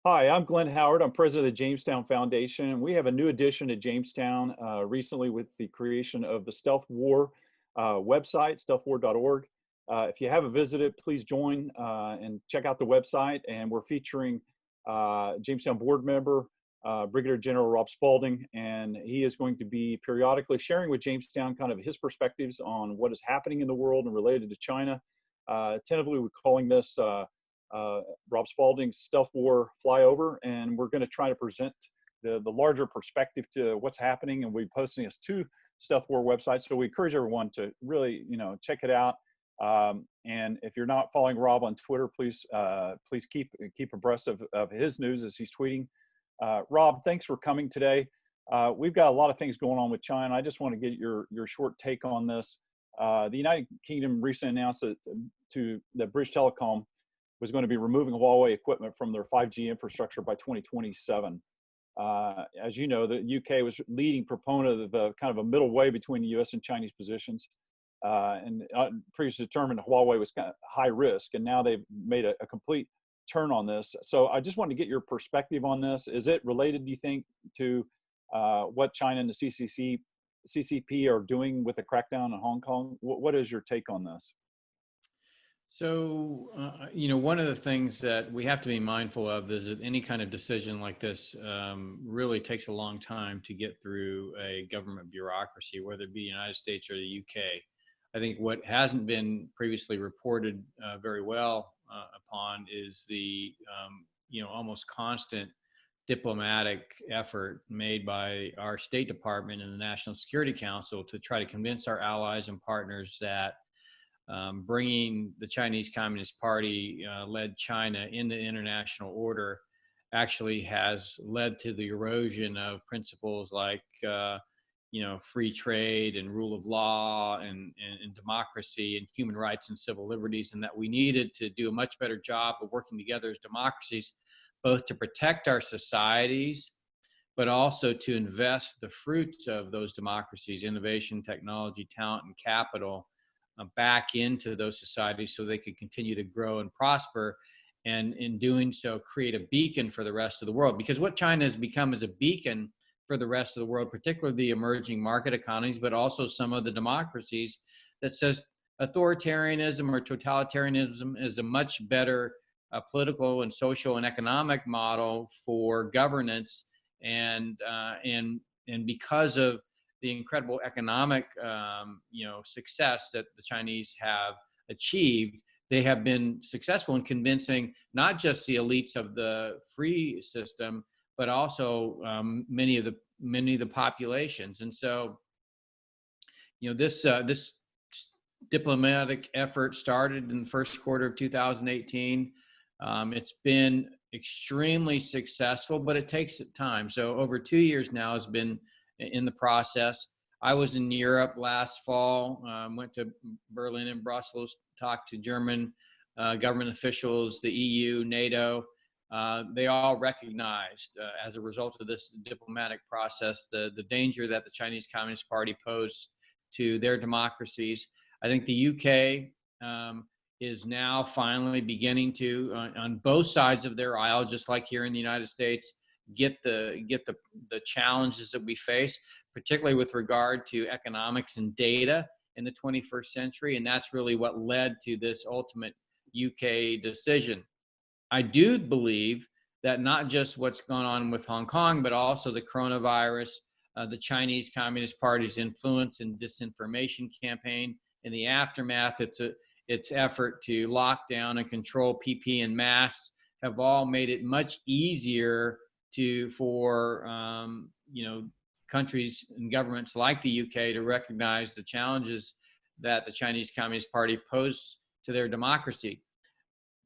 Hi, I'm Glen Howard. I'm president of the Jamestown Foundation. We have a new addition to Jamestown recently with the creation of the Stealth War website, stealthwar.org. If you haven't visited, please join and check out the website. And we're featuring Jamestown board member, Brigadier General Rob Spalding, and he is going to be periodically sharing with Jamestown kind of his perspectives on what is happening in the world and related to China. Tentatively, we're calling this Rob Spalding's Stealth War Flyover, and we're going to try to present the larger perspective to what's happening. And we're posting this to Stealth War website, so we encourage everyone to really, check it out. And if you're not following Rob on Twitter, please keep abreast of his news as he's tweeting. Rob, thanks for coming today. We've got a lot of things going on with China. I just want to get your short take on this. The United Kingdom recently announced that British Telecom was going to be removing Huawei equipment from their 5G infrastructure by 2027. As you know, the UK was leading proponent of kind of a middle way between the US and Chinese positions. And previously determined Huawei was kind of high risk, and now they've made a complete turn on this. So I just wanted to get your perspective on this. Is it related, do you think, to what China and the CCP are doing with the crackdown in Hong Kong? What is your take on this? So, one of the things that we have to be mindful of is that any kind of decision like this really takes a long time to get through a government bureaucracy, whether it be the United States or the UK. I think what hasn't been previously reported very well upon is the, almost constant diplomatic effort made by our State Department and the National Security Council to try to convince our allies and partners that bringing the Chinese Communist Party led China into international order actually has led to the erosion of principles like free trade and rule of law and democracy and human rights and civil liberties, and that we needed to do a much better job of working together as democracies, both to protect our societies, but also to invest the fruits of those democracies, innovation, technology, talent, and capital, back into those societies so they could continue to grow and prosper, and in doing so create a beacon for the rest of the world. Because what China has become is a beacon for the rest of the world, particularly the emerging market economies, but also some of the democracies, that says authoritarianism or totalitarianism is a much better political and social and economic model for governance. And because of the incredible economic, success that the Chinese have achieved, they have been successful in convincing not just the elites of the free system, but also many of the populations. And so, this diplomatic effort started in the first quarter of 2018. It's been extremely successful, but it takes time. So over 2 years now has been in the process. I was in Europe last fall, went to Berlin and Brussels, talked to German government officials, the EU, NATO. They all recognized, as a result of this diplomatic process, the danger that the Chinese Communist Party posed to their democracies. I think the UK is now finally beginning to, on both sides of their aisle, just like here in the United States, get the challenges that we face, particularly with regard to economics and data in the 21st century. And that's really what led to this ultimate UK decision. I do believe that not just what's going on with Hong Kong, but also the coronavirus, the Chinese Communist Party's influence and disinformation campaign in the aftermath, its effort to lock down and control PPE and masks, have all made it much easier for countries and governments like the UK to recognize the challenges that the Chinese Communist Party poses to their democracy.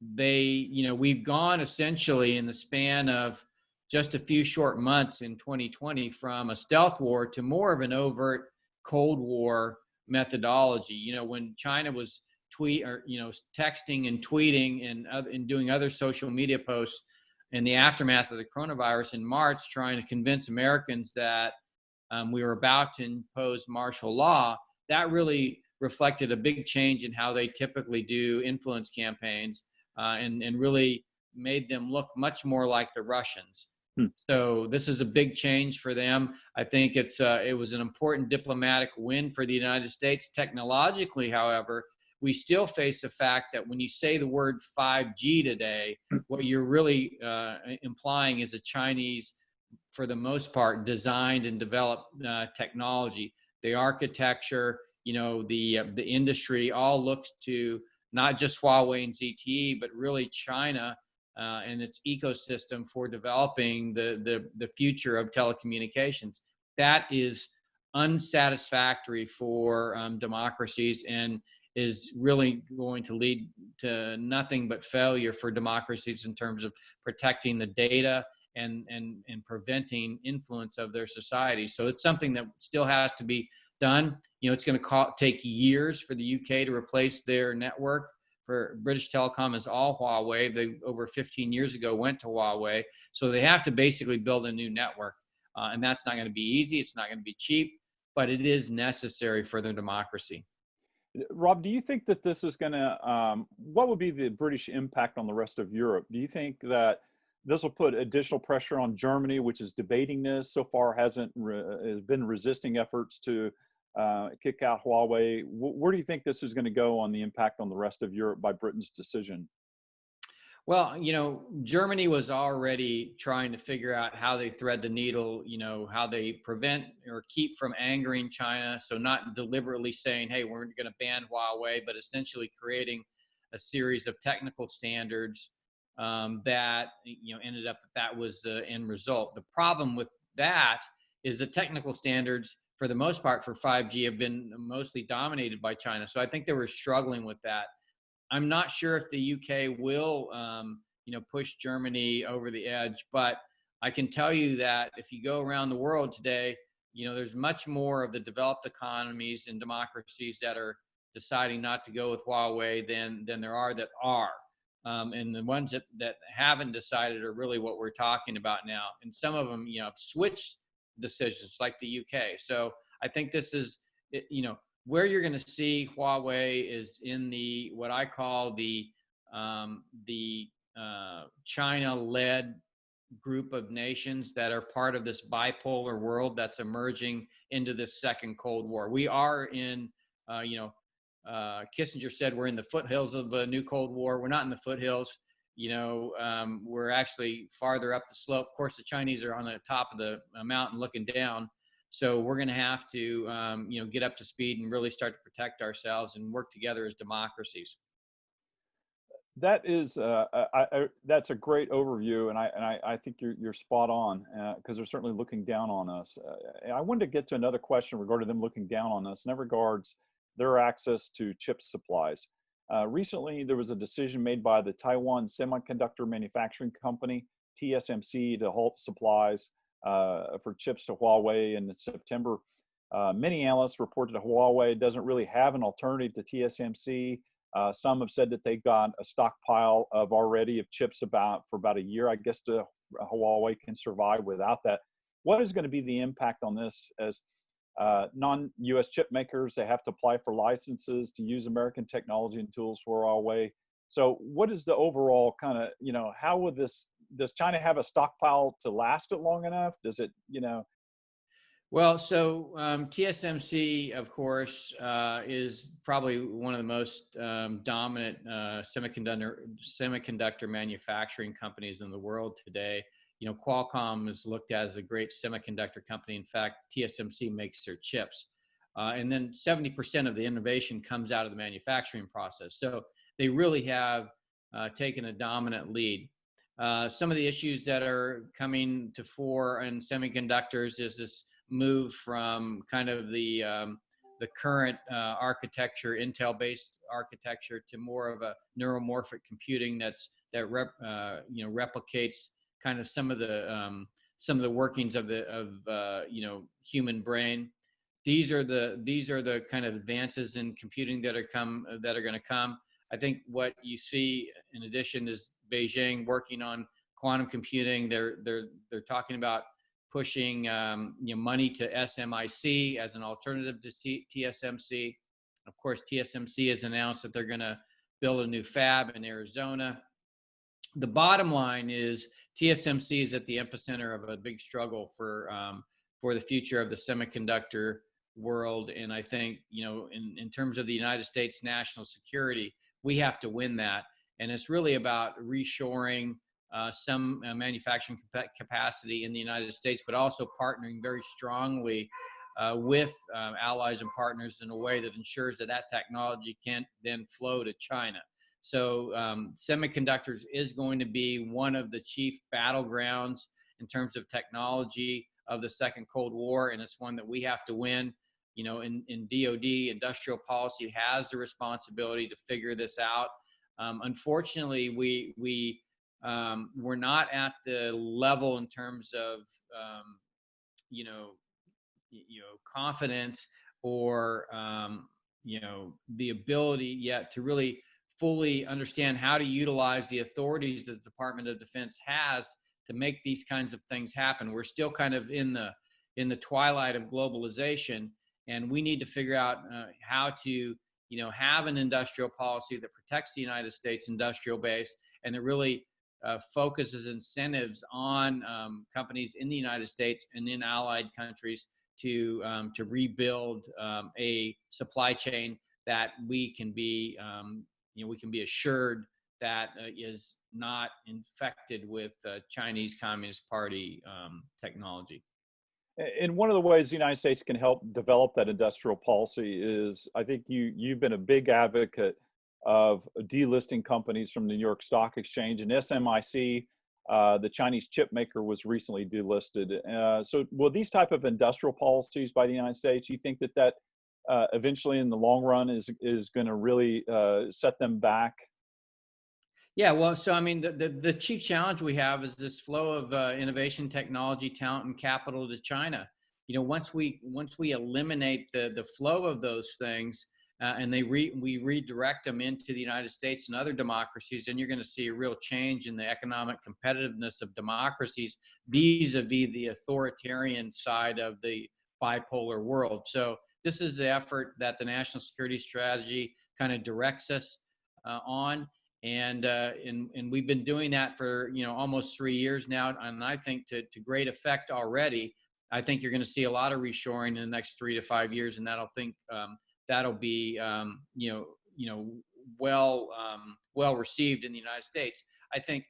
We've gone essentially in the span of just a few short months in 2020 from a stealth war to more of an overt Cold War methodology. When China was texting and tweeting and doing other social media posts in the aftermath of the coronavirus in March, trying to convince Americans that we were about to impose martial law, that really reflected a big change in how they typically do influence campaigns, and really made them look much more like the Russians. Hmm. So this is a big change for them. I think it was an important diplomatic win for the United States. Technologically, however, we still face the fact that when you say the word 5G today, what you're really implying is a Chinese, for the most part, designed and developed technology. The architecture, the industry all looks to not just Huawei and ZTE, but really China and its ecosystem for developing the future of telecommunications. That is unsatisfactory for democracies, and is really going to lead to nothing but failure for democracies in terms of protecting the data and preventing influence of their society. So it's something that still has to be done. It's going to take years for the UK to replace their network. For British Telecom is all Huawei. They, over 15 years ago, went to Huawei. So they have to basically build a new network. And that's not going to be easy. It's not going to be cheap, but it is necessary for their democracy. Rob, do you think that this is going to, what would be the British impact on the rest of Europe? Do you think that this will put additional pressure on Germany, which is debating this, so far has been resisting efforts to kick out Huawei? Where do you think this is going to go on the impact on the rest of Europe by Britain's decision? Well, Germany was already trying to figure out how they thread the needle, how they prevent or keep from angering China. So not deliberately saying, hey, we're going to ban Huawei, but essentially creating a series of technical standards that, ended up that was the end result. The problem with that is the technical standards, for the most part, for 5G have been mostly dominated by China. So I think they were struggling with that. I'm not sure if the UK will, push Germany over the edge, but I can tell you that if you go around the world today, there's much more of the developed economies and democracies that are deciding not to go with Huawei than there are that are. And the ones that haven't decided are really what we're talking about now. And some of them, have switched decisions, like the UK. So I think this is, where you're going to see Huawei is in the what I call the China-led group of nations that are part of this bipolar world that's emerging into this second Cold War. We are in, Kissinger said we're in the foothills of a new Cold War. We're not in the foothills. We're actually farther up the slope. Of course, the Chinese are on the top of the mountain looking down. So we're going to have to, get up to speed and really start to protect ourselves and work together as democracies. That is, that's a great overview, and I think you're spot on, because they're certainly looking down on us. I wanted to get to another question regarding them looking down on us, in that regards their access to chip supplies. Recently, there was a decision made by the Taiwan Semiconductor Manufacturing Company, TSMC, to halt supplies for chips to Huawei in September. Many analysts reported that Huawei doesn't really have an alternative to TSMC. Some have said that they got a stockpile of chips for about a year. I guess Huawei can survive without that. What is going to be the impact on this as non-U.S. chip makers? They have to apply for licenses to use American technology and tools for Huawei. So what is the overall kind of, how would does China have a stockpile to last it long enough? Does it, Well, so TSMC, of course, is probably one of the most dominant semiconductor manufacturing companies in the world today. Qualcomm is looked at as a great semiconductor company. In fact, TSMC makes their chips. And then 70% of the innovation comes out of the manufacturing process. So they really have taken a dominant lead. Some of the issues that are coming to fore in semiconductors is this move from kind of the current architecture, Intel-based architecture, to more of a neuromorphic computing that replicates kind of some of the workings of the human brain. These are the kind of advances in computing that are going to come. I think what you see in addition is Beijing working on quantum computing. They're talking about pushing money to SMIC as an alternative to TSMC. Of course, TSMC has announced that they're going to build a new fab in Arizona. the bottom line is TSMC is at the epicenter of a big struggle for the future of the semiconductor world. And I think, in terms of the United States national security, we have to win that. And it's really about reshoring some manufacturing capacity in the United States, but also partnering very strongly with allies and partners in a way that ensures that technology can then flow to China. So semiconductors is going to be one of the chief battlegrounds in terms of technology of the second Cold War, and it's one that we have to win. In DoD, industrial policy has the responsibility to figure this out. Unfortunately, we're not at the level in terms of confidence or the ability yet to really fully understand how to utilize the authorities that the Department of Defense has to make these kinds of things happen. We're still kind of in the twilight of globalization, and we need to figure out how to have an industrial policy that protects the United States industrial base and that really focuses incentives on companies in the United States and in allied countries to rebuild a supply chain that we can be assured that is not infected with Chinese Communist Party technology. And one of the ways the United States can help develop that industrial policy is, I think you've been a big advocate of delisting companies from the New York Stock Exchange, and SMIC, the Chinese chip maker, was recently delisted. So will these type of industrial policies by the United States, you think that eventually in the long run is going to really set them back? Yeah, well, so I mean, the chief challenge we have is this flow of innovation, technology, talent, and capital to China. Once we eliminate the flow of those things and we redirect them into the United States and other democracies, then you're going to see a real change in the economic competitiveness of democracies vis-a-vis the authoritarian side of the bipolar world. So this is the effort that the national security strategy kind of directs us on. And we've been doing that for almost 3 years now, and I think to great effect already. I think you're going to see a lot of reshoring in the next 3 to 5 years, and that'll be well received in the United States. I think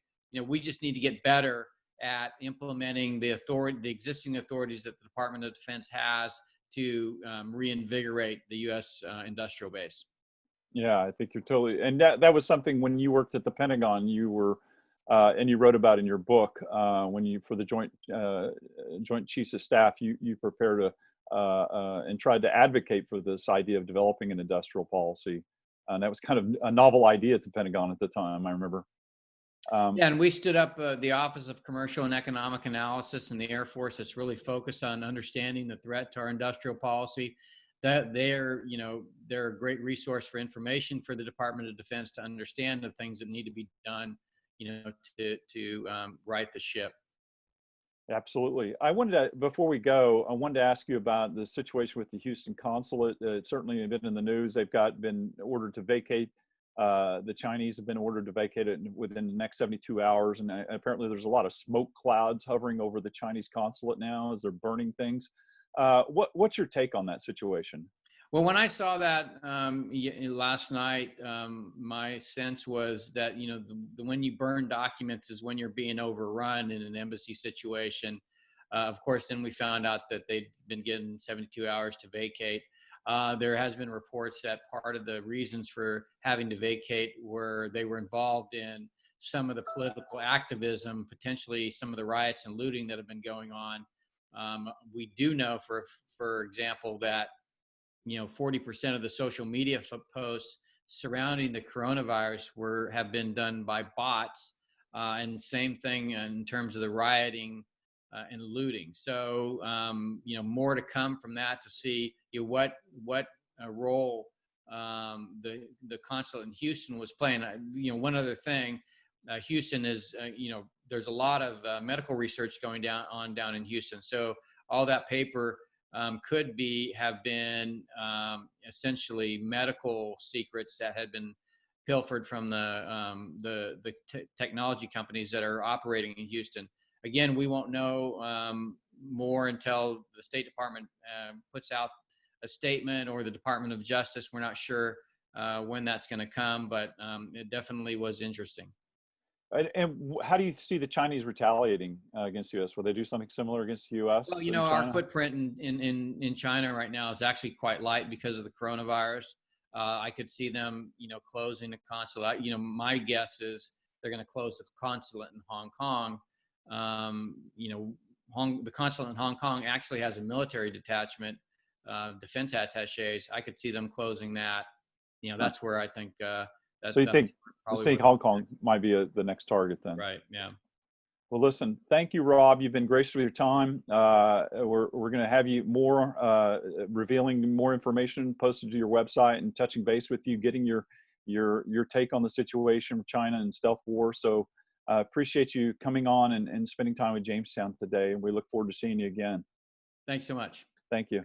we just need to get better at implementing the existing authorities that the Department of Defense has to reinvigorate the U.S. Industrial base. Yeah, I think you're totally, and that was something when you worked at the Pentagon, you were, and you wrote about in your book, for the Joint Chiefs of Staff, you prepared and tried to advocate for this idea of developing an industrial policy. And that was kind of a novel idea at the Pentagon at the time, I remember. Yeah, and we stood up the Office of Commercial and Economic Analysis in the Air Force that's really focused on understanding the threat to our industrial policy. That they're a great resource for information for the Department of Defense to understand the things that need to be done, to right the ship. Absolutely. Before we go, I wanted to ask you about the situation with the Houston Consulate. It's certainly been in the news. They've been ordered to vacate. The Chinese have been ordered to vacate it within the next 72 hours. And apparently there's a lot of smoke clouds hovering over the Chinese consulate now as they're burning things. What's your take on that situation? Well, when I saw that last night, my sense was that when you burn documents is when you're being overrun in an embassy situation. Of course, then we found out that they'd been given 72 hours to vacate. There has been reports that part of the reasons for having to vacate were they were involved in some of the political activism, potentially some of the riots and looting that have been going on. We do know, for example, that 40% of the social media posts surrounding the coronavirus have been done by bots, and same thing in terms of the rioting and looting. So more to come from that to see what role the consulate in Houston was playing. One other thing. Houston is, there's a lot of medical research going down in Houston. So all that paper could have been essentially medical secrets that had been pilfered from the technology companies that are operating in Houston. Again, we won't know more until the State Department puts out a statement, or the Department of Justice. We're not sure when that's going to come, but it definitely was interesting. And how do you see the Chinese retaliating against the U.S.? Will they do something similar against the U.S.? Well, our footprint in China right now is actually quite light because of the coronavirus. I could see them, closing the consulate. My guess is they're going to close the consulate in Hong Kong. The consulate in Hong Kong actually has a military detachment, defense attaches. I could see them closing that. That's where I think. So you think Hong Kong might be the next target then? Right. Yeah. Well, listen, thank you, Rob. You've been gracious with your time. We're going to have you more revealing more information posted to your website and touching base with you, getting your take on the situation with China and stealth war. So appreciate you coming on and spending time with Jamestown today. And we look forward to seeing you again. Thanks so much. Thank you.